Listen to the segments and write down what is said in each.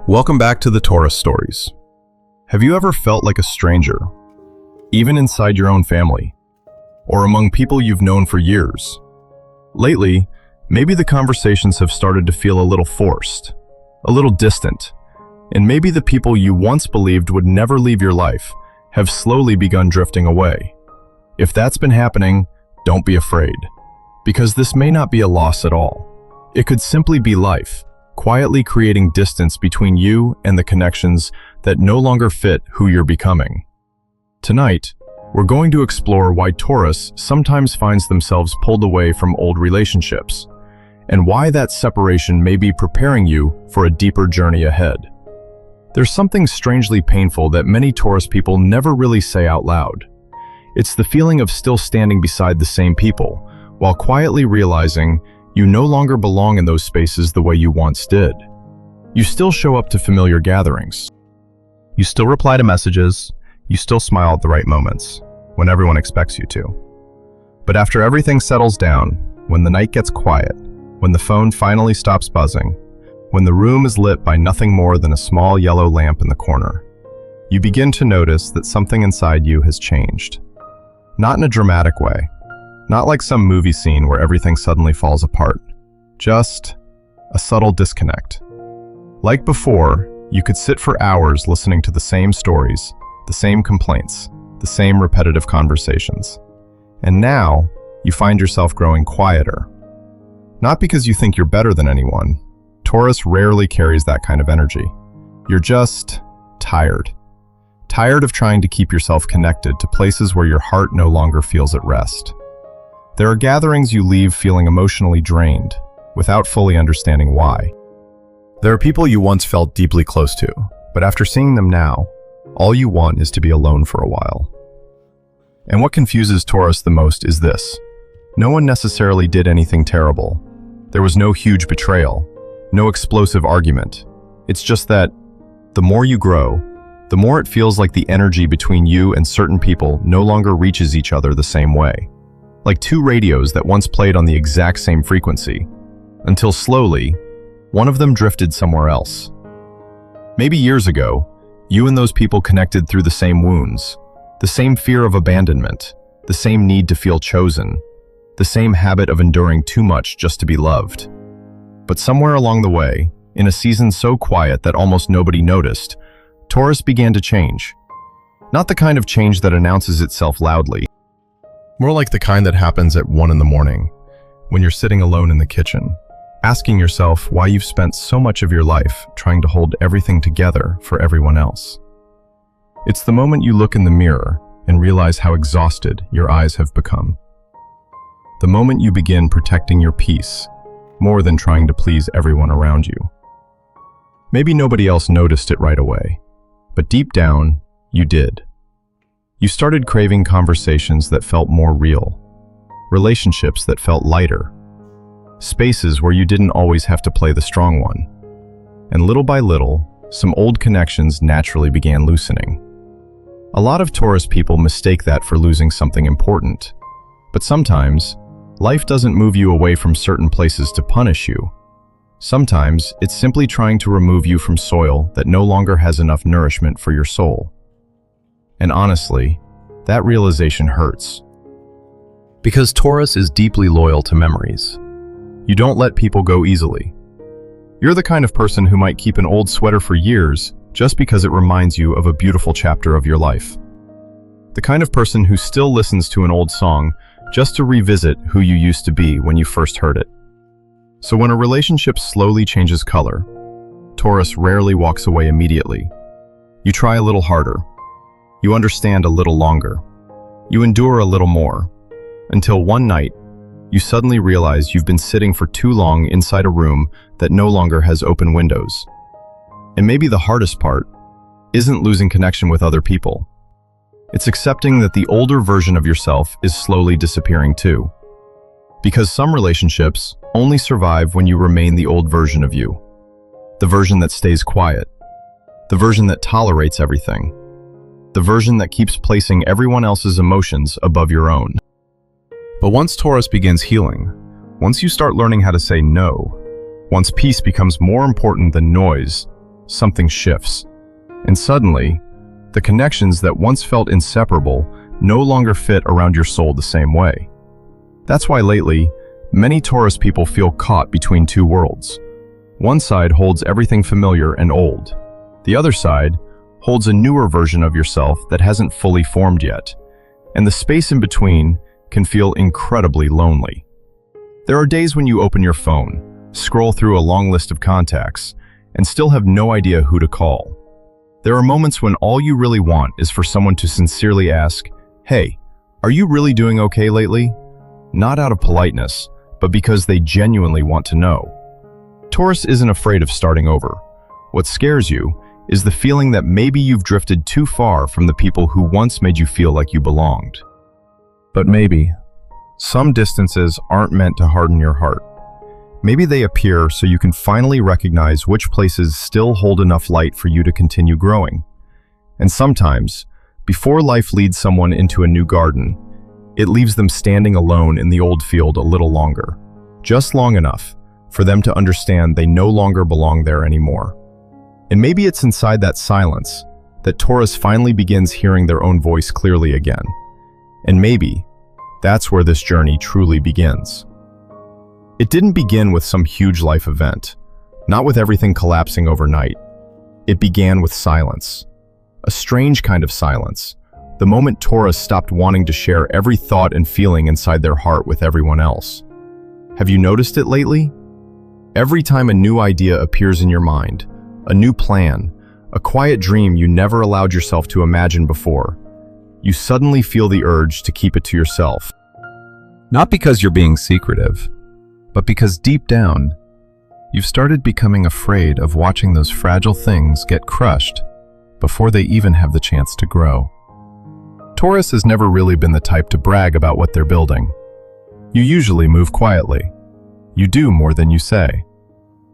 Welcome back to the Taurus Stories. Have you ever felt like a stranger, even inside your own family, or among people you've known for years? Lately, maybe the conversations have started to feel a little forced, a little distant, and maybe the people you once believed would never leave your life have slowly begun drifting away. If that's been happening, don't be afraid, because this may not be a loss at all. It could simply be life, quietly creating distance between you and the connections that no longer fit who you're becoming. Tonight, we're going to explore why Taurus sometimes finds themselves pulled away from old relationships, and why that separation may be preparing you for a deeper journey ahead. There's something strangely painful that many Taurus people never really say out loud. It's the feeling of still standing beside the same people, while quietly realizing you no longer belong in those spaces the way you once did. You still show up to familiar gatherings. You still reply to messages. You still smile at the right moments, when everyone expects you to. But after everything settles down, when the night gets quiet, when the phone finally stops buzzing, when the room is lit by nothing more than a small yellow lamp in the corner, you begin to notice that something inside you has changed. Not in a dramatic way. Not like some movie scene where everything suddenly falls apart. Just a subtle disconnect. Like before, you could sit for hours listening to the same stories, the same complaints, the same repetitive conversations. And now, you find yourself growing quieter. Not because you think you're better than anyone. Taurus rarely carries that kind of energy. You're just tired. Tired of trying to keep yourself connected to places where your heart no longer feels at rest. There are gatherings you leave feeling emotionally drained, without fully understanding why. There are people you once felt deeply close to, but after seeing them now, all you want is to be alone for a while. And what confuses Taurus the most is this. No one necessarily did anything terrible. There was no huge betrayal, no explosive argument. It's just that the more you grow, the more it feels like the energy between you and certain people no longer reaches each other the same way. Like two radios that once played on the exact same frequency, until slowly, one of them drifted somewhere else. Maybe years ago, you and those people connected through the same wounds, the same fear of abandonment, the same need to feel chosen, the same habit of enduring too much just to be loved. But somewhere along the way, in a season so quiet that almost nobody noticed, Taurus began to change. Not the kind of change that announces itself loudly, more like the kind that happens at 1 in the morning, when you're sitting alone in the kitchen, asking yourself why you've spent so much of your life trying to hold everything together for everyone else. It's the moment you look in the mirror and realize how exhausted your eyes have become. The moment you begin protecting your peace, more than trying to please everyone around you. Maybe nobody else noticed it right away, but deep down, you did. You started craving conversations that felt more real, relationships that felt lighter, spaces where you didn't always have to play the strong one. And little by little, some old connections naturally began loosening. A lot of Taurus people mistake that for losing something important. But sometimes, life doesn't move you away from certain places to punish you. Sometimes, it's simply trying to remove you from soil that no longer has enough nourishment for your soul. And honestly, that realization hurts. Because Taurus is deeply loyal to memories. You don't let people go easily. You're the kind of person who might keep an old sweater for years just because it reminds you of a beautiful chapter of your life. The kind of person who still listens to an old song just to revisit who you used to be when you first heard it. So when a relationship slowly changes color, Taurus rarely walks away immediately. You try a little harder. You understand a little longer. You endure a little more. Until one night, you suddenly realize you've been sitting for too long inside a room that no longer has open windows. And maybe the hardest part isn't losing connection with other people. It's accepting that the older version of yourself is slowly disappearing too. Because some relationships only survive when you remain the old version of you. The version that stays quiet. The version that tolerates everything. The version that keeps placing everyone else's emotions above your own. But once Taurus begins healing, once you start learning how to say no, once peace becomes more important than noise, something shifts. And suddenly, the connections that once felt inseparable no longer fit around your soul the same way. That's why lately, many Taurus people feel caught between two worlds. One side holds everything familiar and old. The other side holds a newer version of yourself that hasn't fully formed yet. And the space in between can feel incredibly lonely. There are days when you open your phone, scroll through a long list of contacts, and still have no idea who to call. There are moments when all you really want is for someone to sincerely ask, "Hey, are you really doing okay lately?" Not out of politeness, but because they genuinely want to know. Taurus isn't afraid of starting over. What scares you is the feeling that maybe you've drifted too far from the people who once made you feel like you belonged. But maybe some distances aren't meant to harden your heart. Maybe they appear so you can finally recognize which places still hold enough light for you to continue growing. And sometimes, before life leads someone into a new garden, it leaves them standing alone in the old field a little longer, just long enough for them to understand they no longer belong there anymore. And maybe it's inside that silence that Taurus finally begins hearing their own voice clearly again. And maybe that's where this journey truly begins. It didn't begin with some huge life event, not with everything collapsing overnight. It began with silence, a strange kind of silence, the moment Taurus stopped wanting to share every thought and feeling inside their heart with everyone else. Have you noticed it lately? Every time a new idea appears in your mind, a new plan, a quiet dream you never allowed yourself to imagine before, you suddenly feel the urge to keep it to yourself. Not because you're being secretive, but because deep down, you've started becoming afraid of watching those fragile things get crushed before they even have the chance to grow. Taurus has never really been the type to brag about what they're building. You usually move quietly. You do more than you say.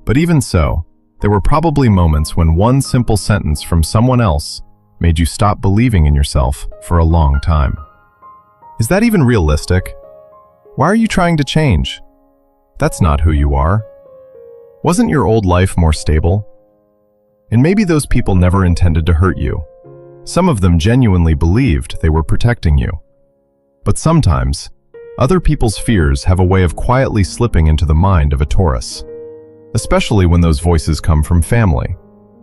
But even so, there were probably moments when one simple sentence from someone else made you stop believing in yourself for a long time. Is that even realistic? Why are you trying to change? That's not who you are. Wasn't your old life more stable? And maybe those people never intended to hurt you. Some of them genuinely believed they were protecting you. But sometimes, other people's fears have a way of quietly slipping into the mind of a Taurus, especially when those voices come from family,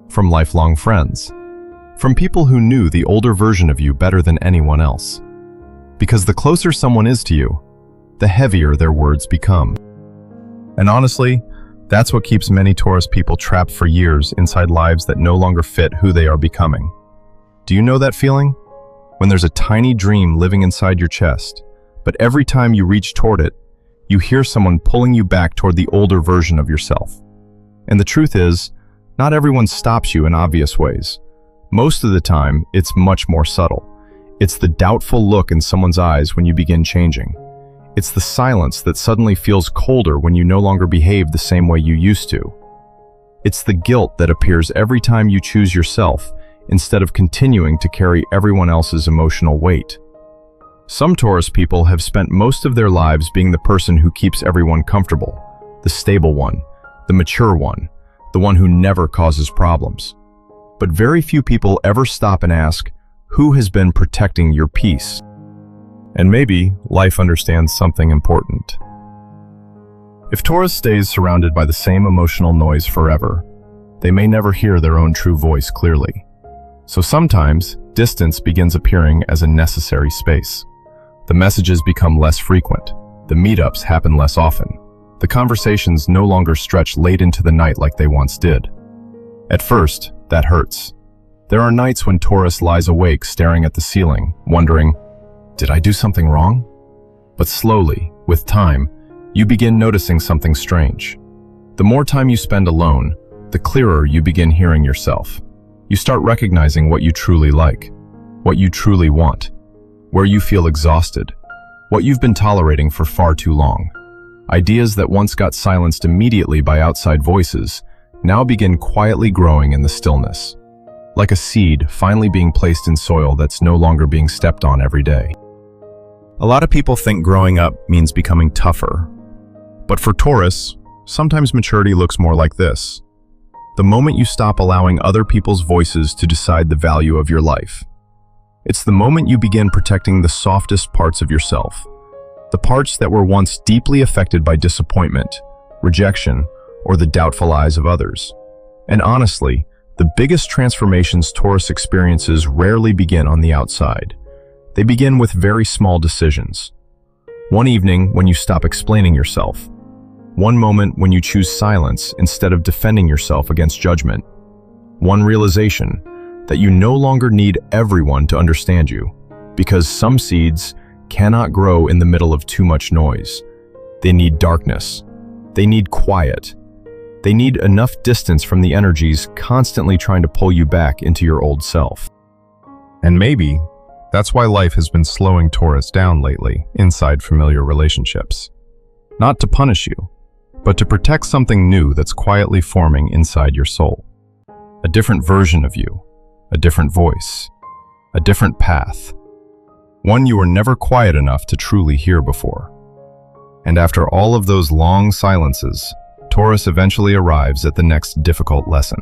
from lifelong friends, from people who knew the older version of you better than anyone else. Because the closer someone is to you, the heavier their words become. And honestly, that's what keeps many Taurus people trapped for years inside lives that no longer fit who they are becoming. Do you know that feeling? When there's a tiny dream living inside your chest, but every time you reach toward it, you hear someone pulling you back toward the older version of yourself. And the truth is, not everyone stops you in obvious ways. Most of the time, it's much more subtle. It's the doubtful look in someone's eyes when you begin changing. It's the silence that suddenly feels colder when you no longer behave the same way you used to. It's the guilt that appears every time you choose yourself instead of continuing to carry everyone else's emotional weight. Some Taurus people have spent most of their lives being the person who keeps everyone comfortable, the stable one, the mature one, the one who never causes problems. But very few people ever stop and ask, who has been protecting your peace? And maybe life understands something important. If Taurus stays surrounded by the same emotional noise forever, they may never hear their own true voice clearly. So sometimes, distance begins appearing as a necessary space. The messages become less frequent. The meetups happen less often. The conversations no longer stretch late into the night like they once did. At first, that hurts. There are nights when Taurus lies awake staring at the ceiling, wondering, did I do something wrong? But slowly, with time, you begin noticing something strange. The more time you spend alone, the clearer you begin hearing yourself. You start recognizing what you truly like, what you truly want, where you feel exhausted, what you've been tolerating for far too long. Ideas that once got silenced immediately by outside voices now begin quietly growing in the stillness, like a seed finally being placed in soil that's no longer being stepped on every day. A lot of people think growing up means becoming tougher. But for Taurus, sometimes maturity looks more like this. the moment you stop allowing other people's voices to decide the value of your life. It's the moment you begin protecting the softest parts of yourself, the parts that were once deeply affected by disappointment, rejection, or the doubtful eyes of others. And honestly, the biggest transformations Taurus experiences rarely begin on the outside. They begin with very small decisions. One evening when you stop explaining yourself. One moment when you choose silence instead of defending yourself against judgment. One realization that you no longer need everyone to understand you, because some seeds cannot grow in the middle of too much noise. They need darkness. They need quiet. They need enough distance from the energies constantly trying to pull you back into your old self. And maybe that's why life has been slowing Taurus down lately inside familiar relationships. Not to punish you, but to protect something new that's quietly forming inside your soul. A different version of you, a different voice, a different path. One you were never quiet enough to truly hear before. And after all of those long silences, Taurus eventually arrives at the next difficult lesson.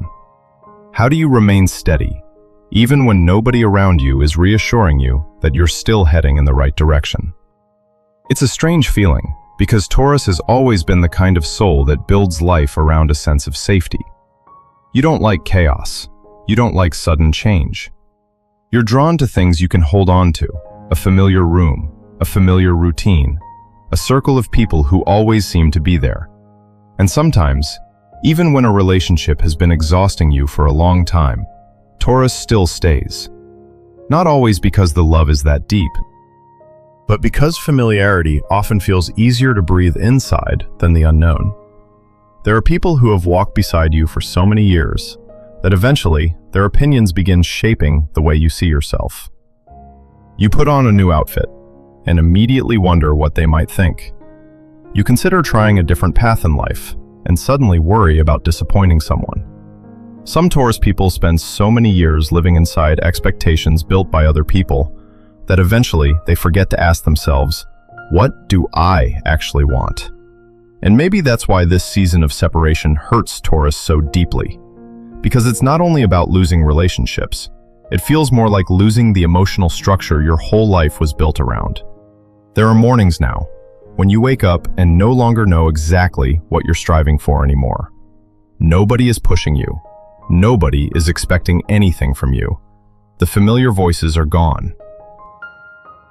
How do you remain steady, even when nobody around you is reassuring you that you're still heading in the right direction? It's a strange feeling, because Taurus has always been the kind of soul that builds life around a sense of safety. You don't like chaos. You don't like sudden change. You're drawn to things you can hold on to, a familiar room, a familiar routine, a circle of people who always seem to be there. And sometimes, even when a relationship has been exhausting you for a long time, Taurus still stays. Not always because the love is that deep, but because familiarity often feels easier to breathe inside than the unknown. There are people who have walked beside you for so many years that eventually their opinions begin shaping the way you see yourself. You put on a new outfit and immediately wonder what they might think. You consider trying a different path in life and suddenly worry about disappointing someone. Some Taurus people spend so many years living inside expectations built by other people that eventually they forget to ask themselves, what do I actually want? And maybe that's why this season of separation hurts Taurus so deeply. Because it's not only about losing relationships, it feels more like losing the emotional structure your whole life was built around. There are mornings now when you wake up and no longer know exactly what you're striving for anymore. Nobody is pushing you. Nobody is expecting anything from you. The familiar voices are gone.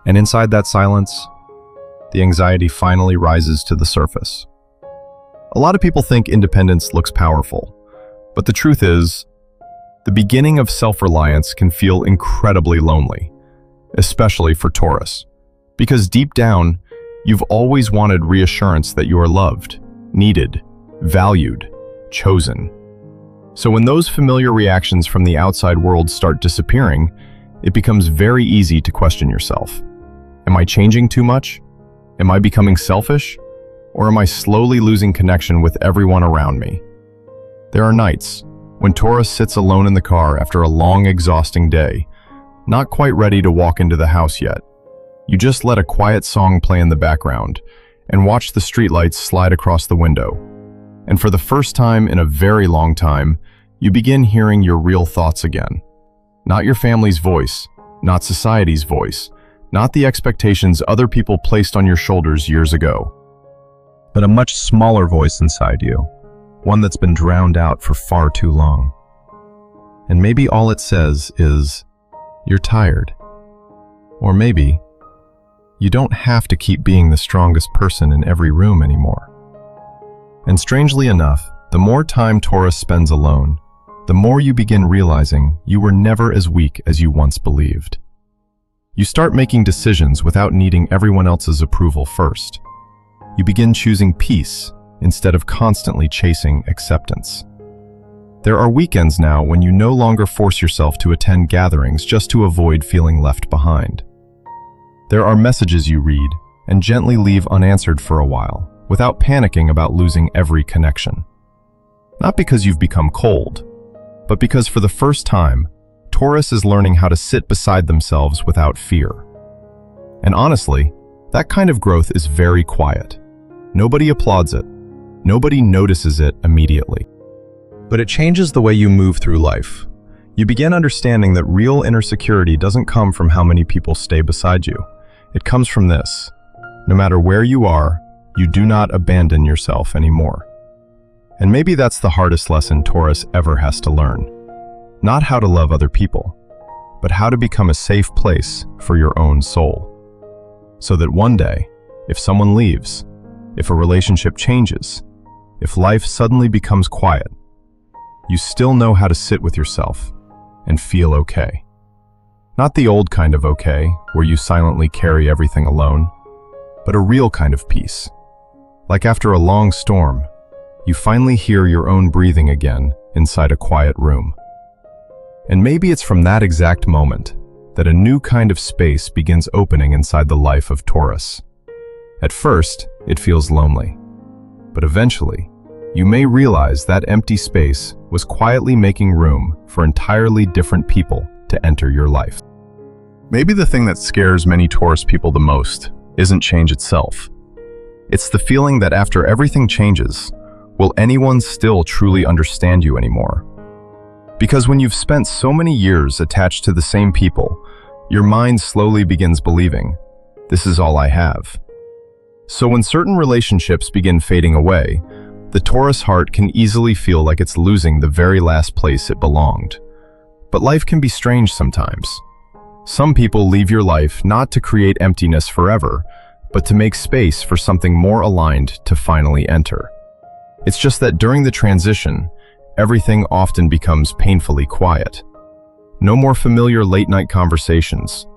And inside that silence, the anxiety finally rises to the surface. A lot of people think independence looks powerful, but the truth is, the beginning of self-reliance can feel incredibly lonely, especially for Taurus, because deep down, you've always wanted reassurance that you are loved, needed, valued, chosen. So when those familiar reactions from the outside world start disappearing, it becomes very easy to question yourself. Am I changing too much? Am I becoming selfish? Or am I slowly losing connection with everyone around me? There are nights when Taurus sits alone in the car after a long, exhausting day, not quite ready to walk into the house yet. You just let a quiet song play in the background and watch the streetlights slide across the window. And for the first time in a very long time, you begin hearing your real thoughts again. Not your family's voice, not society's voice, not the expectations other people placed on your shoulders years ago, but a much smaller voice inside you, one that's been drowned out for far too long. And maybe all it says is, you're tired. Or maybe, you don't have to keep being the strongest person in every room anymore. And strangely enough, the more time Taurus spends alone, the more you begin realizing you were never as weak as you once believed. You start making decisions without needing everyone else's approval first. You begin choosing peace instead of constantly chasing acceptance. There are weekends now when you no longer force yourself to attend gatherings just to avoid feeling left behind. There are messages you read and gently leave unanswered for a while, without panicking about losing every connection. Not because you've become cold, but because for the first time, Taurus is learning how to sit beside themselves without fear. And honestly, that kind of growth is very quiet. Nobody applauds it. Nobody notices it immediately. But it changes the way you move through life. You begin understanding that real inner security doesn't come from how many people stay beside you. It comes from this: no matter where you are, you do not abandon yourself anymore. And maybe that's the hardest lesson Taurus ever has to learn. Not how to love other people, but how to become a safe place for your own soul. So that one day, if someone leaves, if a relationship changes, if life suddenly becomes quiet, you still know how to sit with yourself and feel okay. Not the old kind of okay, where you silently carry everything alone, but a real kind of peace. Like after a long storm, you finally hear your own breathing again inside a quiet room. And maybe it's from that exact moment that a new kind of space begins opening inside the life of Taurus. At first, it feels lonely, but eventually, you may realize that empty space was quietly making room for entirely different people to enter your life. Maybe the thing that scares many Taurus people the most isn't change itself. It's the feeling that after everything changes, will anyone still truly understand you anymore? Because when you've spent so many years attached to the same people, your mind slowly begins believing, this is all I have. So when certain relationships begin fading away, the Taurus heart can easily feel like it's losing the very last place it belonged. But life can be strange sometimes. Some people leave your life not to create emptiness forever, but to make space for something more aligned to finally enter. It's just that during the transition, everything often becomes painfully quiet. No more familiar late-night conversations.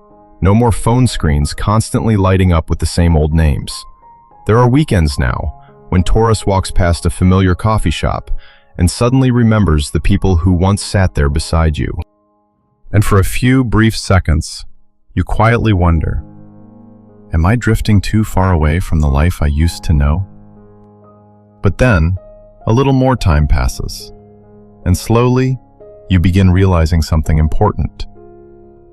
No more phone screens constantly lighting up with the same old names. There are weekends now when Taurus walks past a familiar coffee shop and suddenly remembers the people who once sat there beside you. And for a few brief seconds, you quietly wonder, am I drifting too far away from the life I used to know? But then, a little more time passes, and slowly, you begin realizing something important.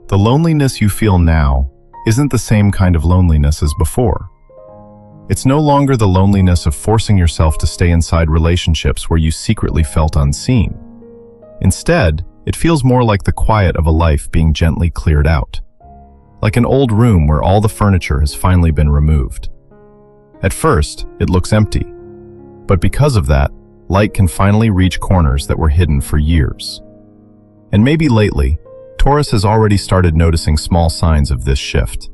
The loneliness you feel now isn't the same kind of loneliness as before. It's no longer the loneliness of forcing yourself to stay inside relationships where you secretly felt unseen. Instead, it feels more like the quiet of a life being gently cleared out. Like an old room where all the furniture has finally been removed. At first, it looks empty. But because of that, light can finally reach corners that were hidden for years. And maybe lately, Taurus has already started noticing small signs of this shift.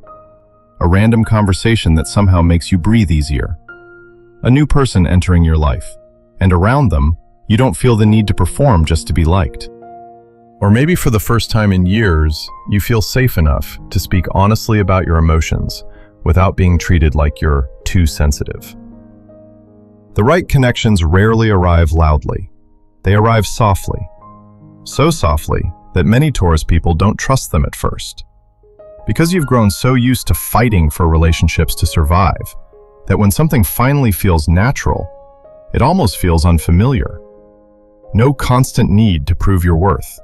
A random conversation that somehow makes you breathe easier. A new person entering your life, and around them, you don't feel the need to perform just to be liked. Or maybe for the first time in years, you feel safe enough to speak honestly about your emotions without being treated like you're too sensitive. The right connections rarely arrive loudly. They arrive softly. So softly that many Taurus people don't trust them at first. Because you've grown so used to fighting for relationships to survive, that when something finally feels natural, it almost feels unfamiliar. No constant need to prove your worth.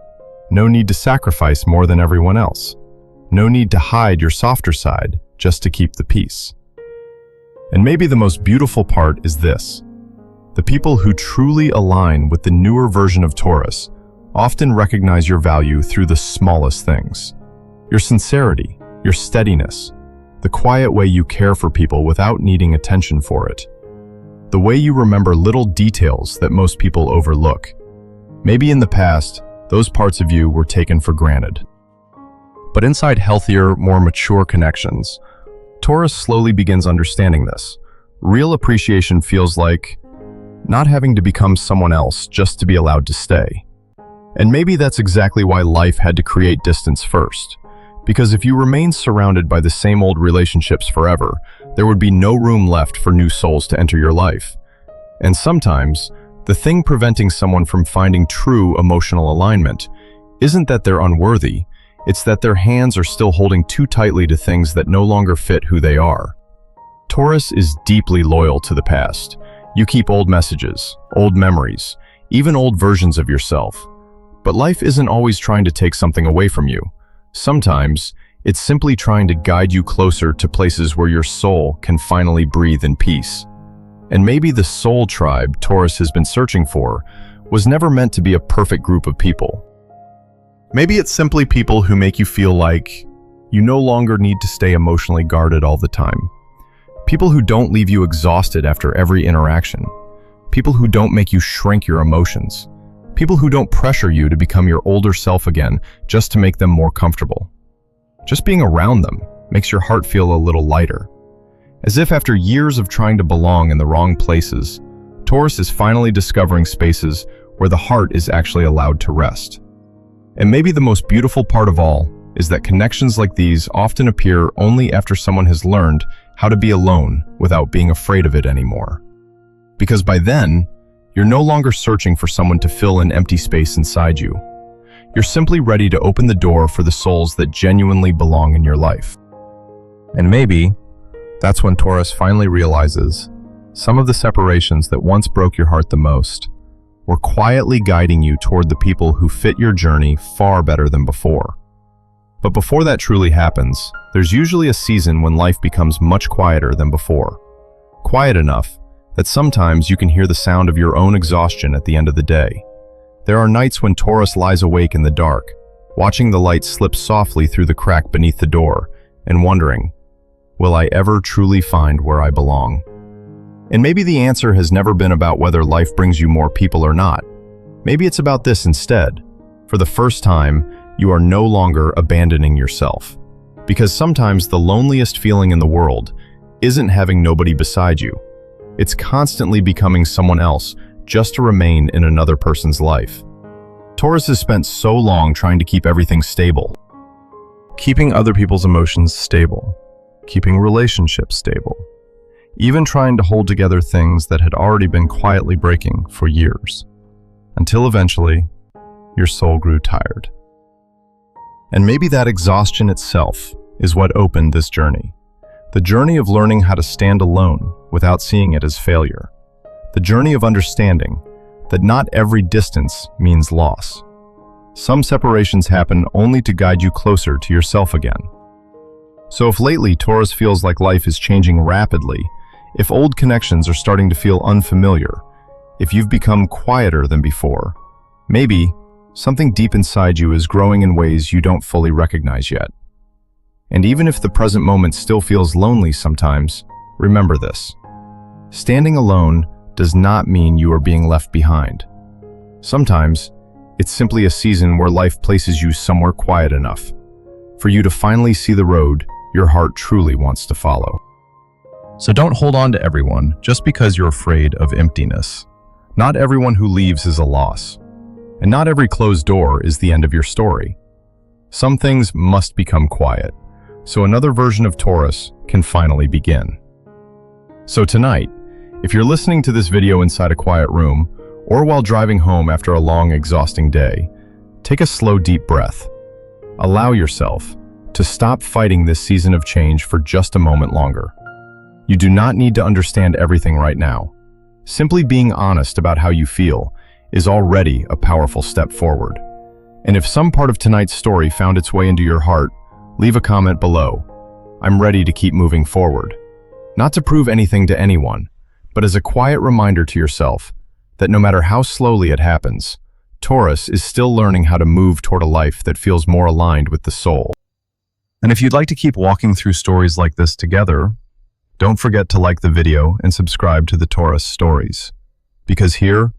No need to sacrifice more than everyone else. No need to hide your softer side just to keep the peace. And maybe the most beautiful part is this. The people who truly align with the newer version of Taurus often recognize your value through the smallest things. Your sincerity, your steadiness, the quiet way you care for people without needing attention for it. The way you remember little details that most people overlook. Maybe in the past, those parts of you were taken for granted. But inside healthier, more mature connections, Taurus slowly begins understanding this. Real appreciation feels like not having to become someone else just to be allowed to stay. And maybe that's exactly why life had to create distance first. Because if you remain surrounded by the same old relationships forever, there would be no room left for new souls to enter your life. And sometimes, the thing preventing someone from finding true emotional alignment isn't that they're unworthy, it's that their hands are still holding too tightly to things that no longer fit who they are. Taurus is deeply loyal to the past. You keep old messages, old memories, even old versions of yourself. But life isn't always trying to take something away from you. Sometimes, it's simply trying to guide you closer to places where your soul can finally breathe in peace. And maybe the soul tribe Taurus has been searching for was never meant to be a perfect group of people. Maybe it's simply people who make you feel like you no longer need to stay emotionally guarded all the time. People who don't leave you exhausted after every interaction. People who don't make you shrink your emotions. People who don't pressure you to become your older self again just to make them more comfortable. Just being around them makes your heart feel a little lighter. As if after years of trying to belong in the wrong places, Taurus is finally discovering spaces where the heart is actually allowed to rest. And maybe the most beautiful part of all is that connections like these often appear only after someone has learned how to be alone without being afraid of it anymore. Because by then, you're no longer searching for someone to fill an empty space inside you. You're simply ready to open the door for the souls that genuinely belong in your life. And maybe that's when Taurus finally realizes some of the separations that once broke your heart the most were quietly guiding you toward the people who fit your journey far better than before. But before that truly happens, there's usually a season when life becomes much quieter than before. Quiet enough that sometimes you can hear the sound of your own exhaustion at the end of the day. There are nights when Taurus lies awake in the dark, watching the light slip softly through the crack beneath the door, and wondering, will I ever truly find where I belong? And maybe the answer has never been about whether life brings you more people or not. Maybe it's about this instead. For the first time, you are no longer abandoning yourself. Because sometimes the loneliest feeling in the world isn't having nobody beside you. It's constantly becoming someone else just to remain in another person's life. Taurus has spent so long trying to keep everything stable. Keeping other people's emotions stable. Keeping relationships stable. Even trying to hold together things that had already been quietly breaking for years. Until eventually, your soul grew tired. And maybe that exhaustion itself is what opened this journey. The journey of learning how to stand alone without seeing it as failure. The journey of understanding that not every distance means loss. Some separations happen only to guide you closer to yourself again. So if lately Taurus feels like life is changing rapidly, if old connections are starting to feel unfamiliar, if you've become quieter than before, maybe something deep inside you is growing in ways you don't fully recognize yet. And even if the present moment still feels lonely sometimes, remember this. Standing alone does not mean you are being left behind. Sometimes, it's simply a season where life places you somewhere quiet enough for you to finally see the road your heart truly wants to follow. So don't hold on to everyone just because you're afraid of emptiness. Not everyone who leaves is a loss. And not every closed door is the end of your story. Some things must become quiet, so another version of Taurus can finally begin. So tonight, if you're listening to this video inside a quiet room, or while driving home after a long, exhausting day, take a slow, deep breath. Allow yourself to stop fighting this season of change for just a moment longer. You do not need to understand everything right now. Simply being honest about how you feel is already a powerful step forward. And if some part of tonight's story found its way into your heart, leave a comment below. I'm ready to keep moving forward. Not to prove anything to anyone, but as a quiet reminder to yourself that no matter how slowly it happens, Taurus is still learning how to move toward a life that feels more aligned with the soul. And if you'd like to keep walking through stories like this together, don't forget to like the video and subscribe to the Taurus Stories. Because here,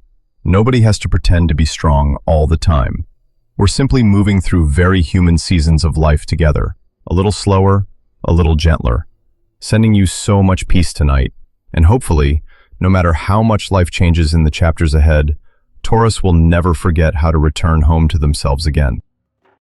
nobody has to pretend to be strong all the time. We're simply moving through very human seasons of life together, a little slower, a little gentler, sending you so much peace tonight. And hopefully, no matter how much life changes in the chapters ahead, Taurus will never forget how to return home to themselves again.